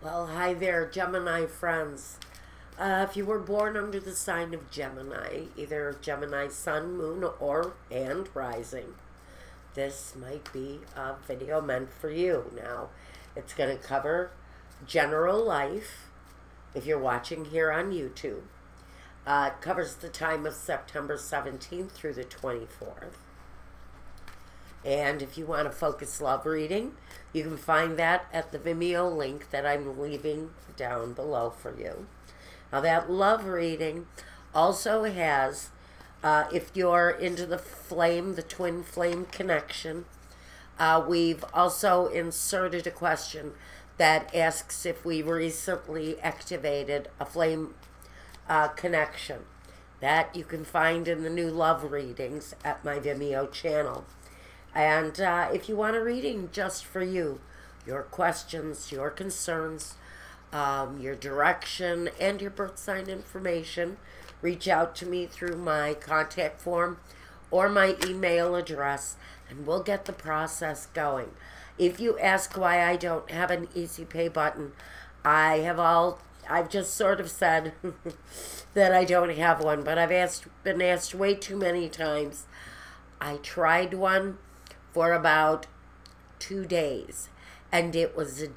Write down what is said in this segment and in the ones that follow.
Well, hi there, Gemini friends. If you were born under the sign of Gemini, either Gemini sun, moon, or and rising, this might be a video meant for you. Now, it's going to cover general life if you're watching here on YouTube. It covers the time of September 17th through the 24th. And if you want a focus love reading, you can find that at the Vimeo link that I'm leaving down below for you. Now that love reading also has, if you're into the flame, the twin flame connection, we've also inserted a question that asks if we recently activated a flame connection. That you can find in the new love readings at my Vimeo channel. And if you want a reading just for you, your questions, your concerns, your direction, and your birth sign information, reach out to me through my contact form or my email address, and we'll get the process going. If you ask why I don't have an easy pay button, I've just sort of said that I don't have one, but I've been asked way too many times. I tried one for about 2 days, and it was a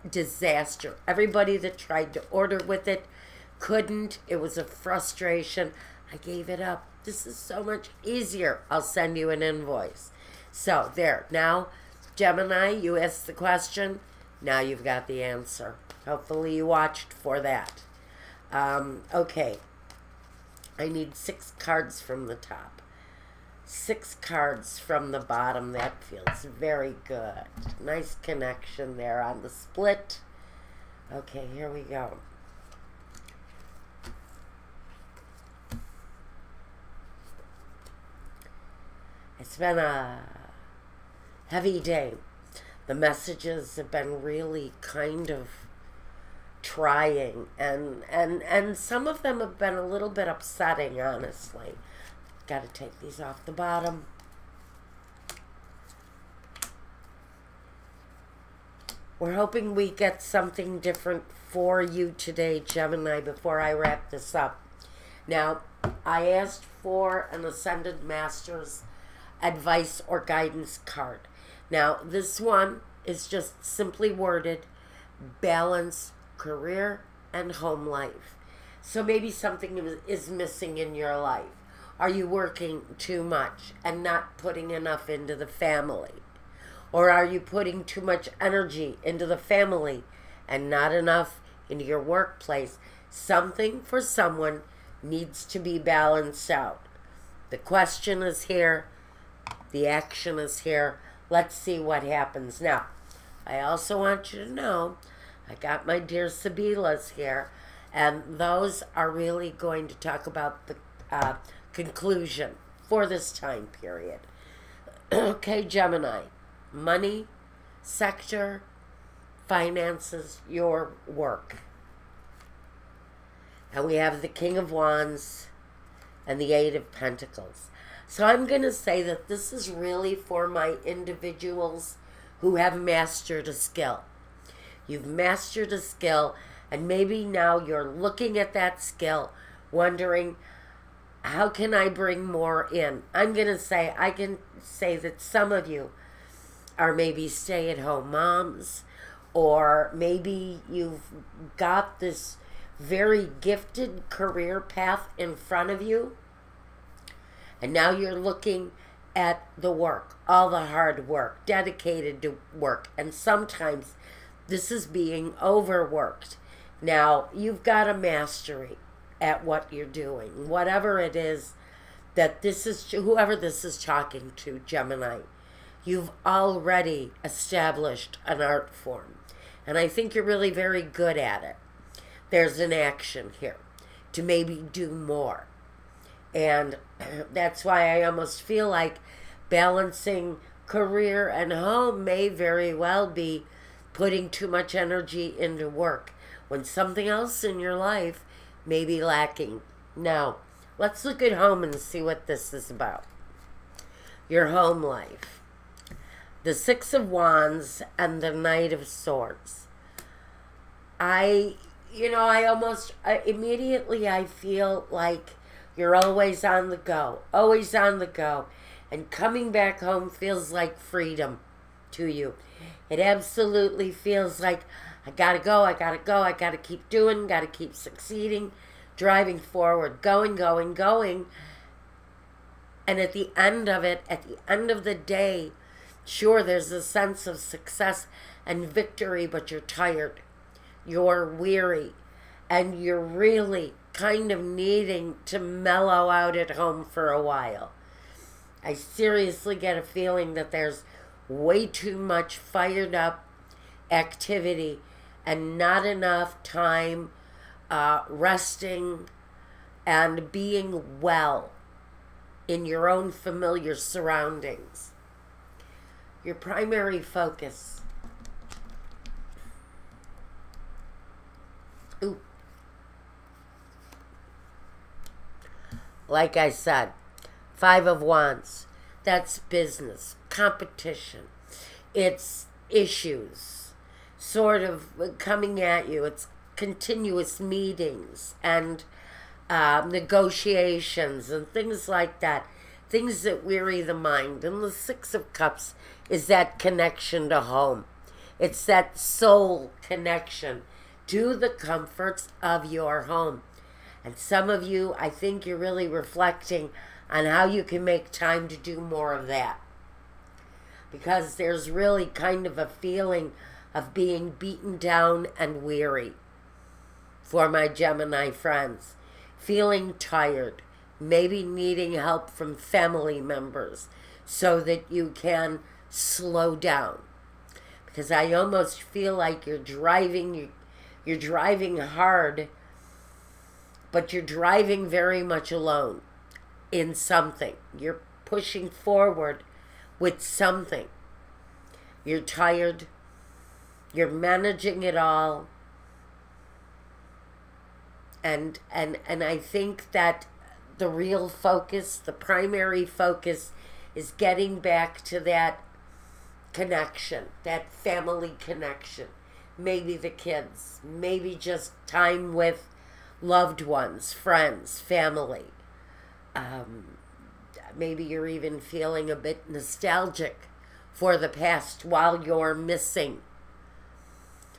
disaster. Everybody that tried to order with it couldn't. It was a frustration. I gave it up. This is so much easier. I'll send you an invoice. So there. Now, Gemini, you asked the question. Now you've got the answer. Hopefully you watched for that. Okay. I need 6 cards from the top. 6 cards from the bottom. That feels very good. Nice connection there on the split. Okay, here we go. It's been a heavy day. The messages have been really kind of trying, and some of them have been a little bit upsetting, honestly. Got to take these off the bottom. We're hoping we get something different for you today, Gemini, before I wrap this up. Now, I asked for an Ascended Master's advice or guidance card. Now, this one is just simply worded, balance career and home life. So maybe something is missing in your life. Are you working too much and not putting enough into the family? Or are you putting too much energy into the family and not enough into your workplace? Something for someone needs to be balanced out. The question is here. The action is here. Let's see what happens. Now, I also want you to know I got my dear Sabilas here, and those are really going to talk about the conclusion for this time period. Okay, Gemini, money, sector, finances, your work. And we have the King of Wands and the Eight of Pentacles. So I'm going to say that this is really for my individuals who have mastered a skill. You've mastered a skill, and maybe now you're looking at that skill, wondering, how can I bring more in? I'm going to say, I can say that some of you are maybe stay-at-home moms, or maybe you've got this very gifted career path in front of you, and now you're looking at the work, all the hard work, dedicated to work, and sometimes this is being overworked. Now, you've got a mastery at what you're doing, whatever it is that this is, whoever this is talking to, Gemini, you've already established an art form, and I think you're really very good at it. There's an action here to maybe do more, and that's why I almost feel like balancing career and home may very well be putting too much energy into work when something else in your life may be lacking. Now, let's look at home and see what this is about. Your home life. The Six of Wands and the Knight of Swords. I, immediately I feel like you're always on the go, always on the go. And coming back home feels like freedom to you. It absolutely feels like I gotta go, I gotta go, I gotta keep doing, gotta keep succeeding, driving forward, going, going, going. And at the end of it, at the end of the day, sure, there's a sense of success and victory, but you're tired, you're weary, and you're really kind of needing to mellow out at home for a while. I seriously get a feeling that there's way too much fired up activity and not enough time resting and being well in your own familiar surroundings. Your primary focus. Ooh. Like I said, Five of Wands. That's business, competition. It's issues sort of coming at you. It's continuous meetings and negotiations and things like that. Things that weary the mind. And the Six of Cups is that connection to home. It's that soul connection to the comforts of your home. And some of you, I think you're really reflecting on how you can make time to do more of that. Because there's really kind of a feeling of being beaten down and weary for my Gemini friends. Feeling tired, maybe needing help from family members so that you can slow down. Because I almost feel like you're driving hard, but you're driving very much alone in something. You're pushing forward with something. You're tired. You're managing it all. And I think that the real focus, the primary focus, is getting back to that connection, that family connection. Maybe the kids, maybe just time with loved ones, friends, family. Maybe you're even feeling a bit nostalgic for the past while you're missing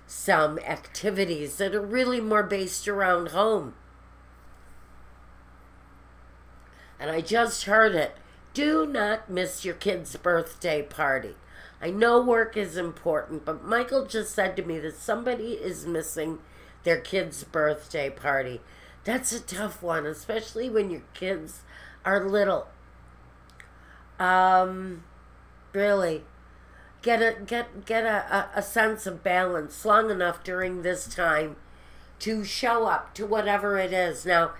some activities that are really more based around home. And I just heard it. Do not miss your kid's birthday party. I know work is important, but Michael just said to me that somebody is missing their kid's birthday party. That's a tough one, especially when your kids are little. Really, get a sense of balance long enough during this time to show up to whatever it is. Now,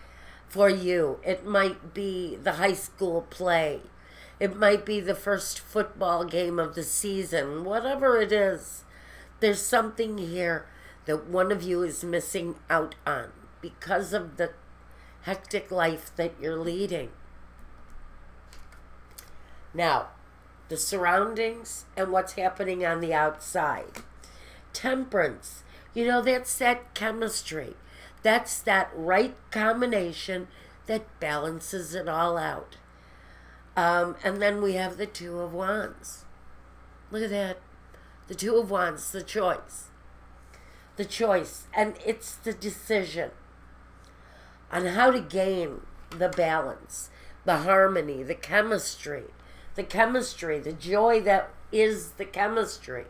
for you, it might be the high school play. It might be the first football game of the season. Whatever it is, there's something here that one of you is missing out on because of the hectic life that you're leading. Now, the surroundings and what's happening on the outside. Temperance. You know, that's that chemistry. That's that right combination that balances it all out. And then we have the Two of Wands. Look at that. The Two of Wands, the choice. The choice. And it's the decision on how to gain the balance, the harmony, the chemistry, the joy that is the chemistry.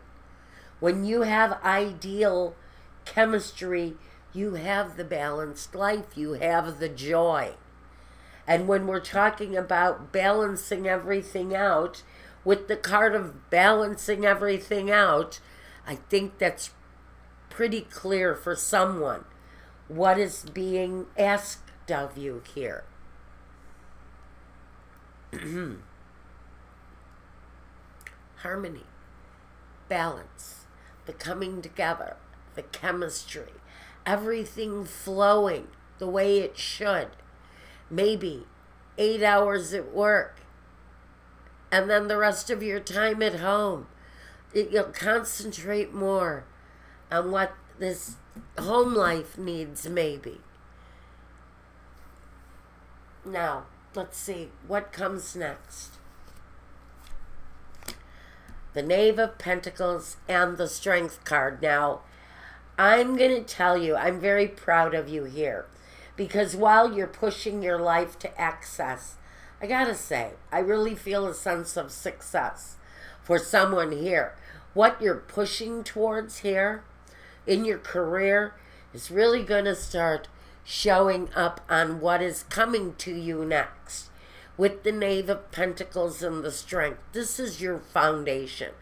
When you have ideal chemistry, you have the balanced life, you have the joy. And when we're talking about balancing everything out, with the card of balancing everything out, I think that's pretty clear for someone what is being asked of you here. Harmony, balance, the coming together, the chemistry, everything flowing the way it should. Maybe 8 hours at work, and then the rest of your time at home. You'll concentrate more on what this home life needs, maybe. Now, let's see what comes next. The Knave of Pentacles and the Strength card. Now, I'm going to tell you, I'm very proud of you here. Because while you're pushing your life to excess, I got to say, I really feel a sense of success for someone here. What you're pushing towards here in your career is really going to start showing up on what is coming to you next. With the Knave of Pentacles and the Strength, this is your foundation,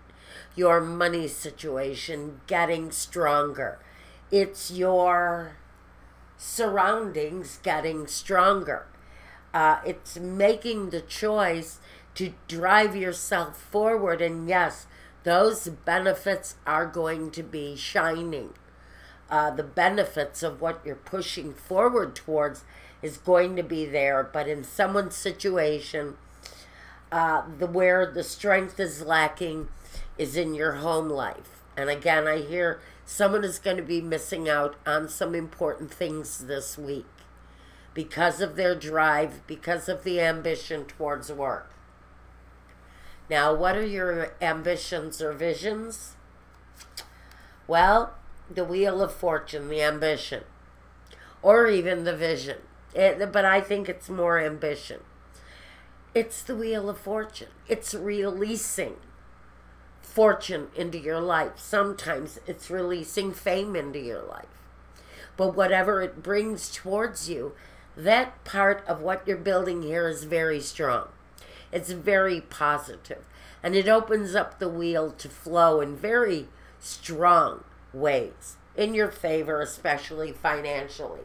your money situation getting stronger. It's your surroundings getting stronger. It's making the choice to drive yourself forward, and yes, those benefits are going to be shining. The benefits of what you're pushing forward towards is going to be there, but in someone's situation, where the strength is lacking is in your home life. And again, I hear someone is going to be missing out on some important things this week because of their drive, because of the ambition towards work. Now, what are your ambitions or visions? Well, the Wheel of Fortune, the ambition, or even the vision. But I think it's more ambition. It's the Wheel of Fortune. It's releasing fortune into your life. Sometimes it's releasing fame into your life. But whatever it brings towards you, that part of what you're building here is very strong. It's very positive. And it opens up the wheel to flow in very strong ways in your favor, especially financially.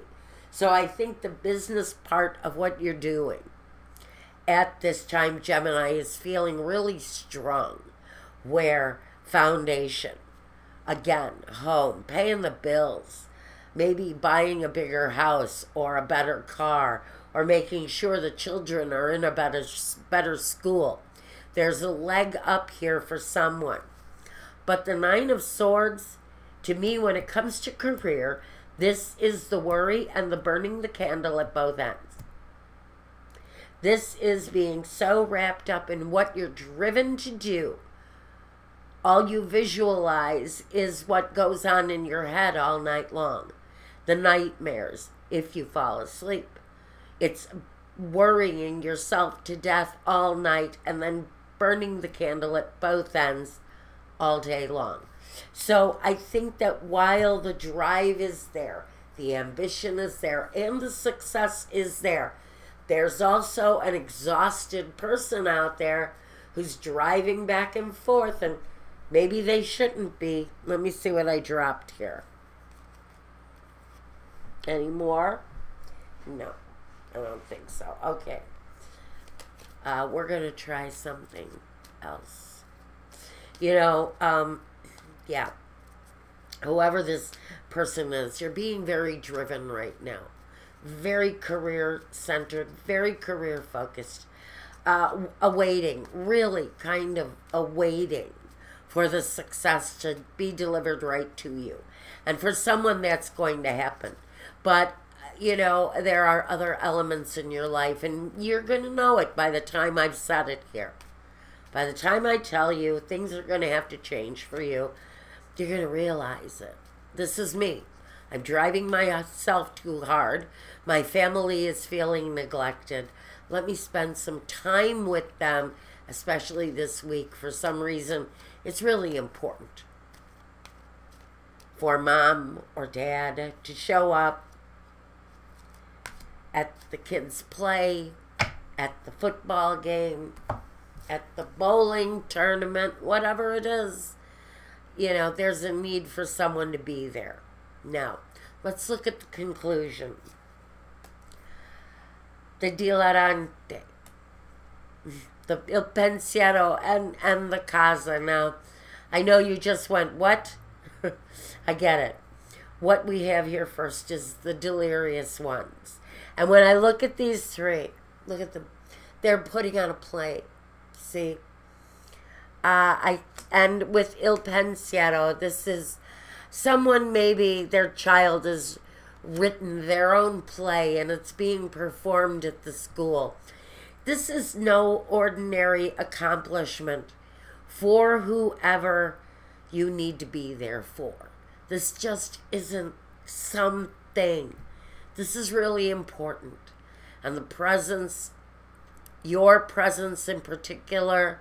So I think the business part of what you're doing at this time, Gemini, is feeling really strong. Where foundation, again, home, paying the bills, maybe buying a bigger house or a better car, or making sure the children are in a better school. There's a leg up here for someone. But the Nine of Swords, to me, when it comes to career, this is the worry and the burning the candle at both ends. This is being so wrapped up in what you're driven to do. All you visualize is what goes on in your head all night long. The nightmares, if you fall asleep. It's worrying yourself to death all night and then burning the candle at both ends all day long. So I think that while the drive is there, the ambition is there, and the success is there, there's also an exhausted person out there who's driving back and forth, and maybe they shouldn't be. Let me see what I dropped here. Any more? No, I don't think so. Okay. We're going to try something else. You know, yeah. Whoever this person is, you're being very driven right now. Very career-centered, very career-focused. Awaiting, really kind of awaiting for the success to be delivered right to you. And for someone, that's going to happen. But, you know, there are other elements in your life, and you're going to know it by the time I've said it here. By the time I tell you things are going to have to change for you, you're going to realize it. This is me. I'm driving myself too hard. My family is feeling neglected. Let me spend some time with them, especially this week. For some reason, it's really important for mom or dad to show up at the kids' play, at the football game, at the bowling tournament, whatever it is. You know, there's a need for someone to be there. Now, let's look at the conclusion. The diletante, the il pensiero, and the casa. Now, I know you just went, what? I get it. What we have here first is the delirious ones. And when I look at these three, look at them. They're putting on a play. See? And with il pensiero, this is Someone, maybe their child has written their own play and it's being performed at the school. This is no ordinary accomplishment for whoever you need to be there for. This just isn't something. This is really important. And the presence, your presence in particular,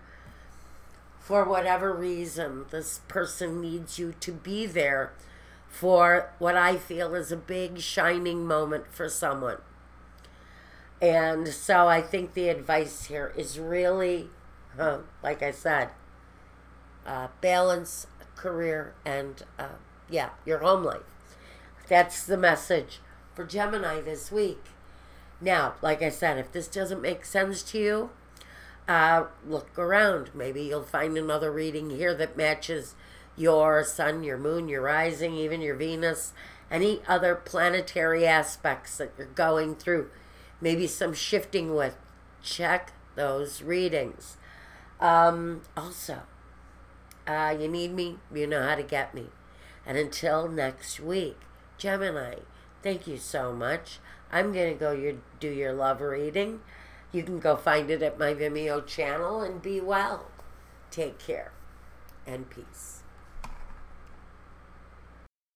for whatever reason, this person needs you to be there for what I feel is a big shining moment for someone. And so I think the advice here is really, like I said, balance career and, your home life. That's the message for Gemini this week. Now, like I said, if this doesn't make sense to you, look around. Maybe you'll find another reading here that matches your sun, your moon, your rising, even your Venus, any other planetary aspects that you're going through. Maybe some shifting with. Check those readings. Also, you need me, you know how to get me. And until next week, Gemini, thank you so much. I'm going to go do your love reading. You can go find it at my Vimeo channel and be well. Take care and peace.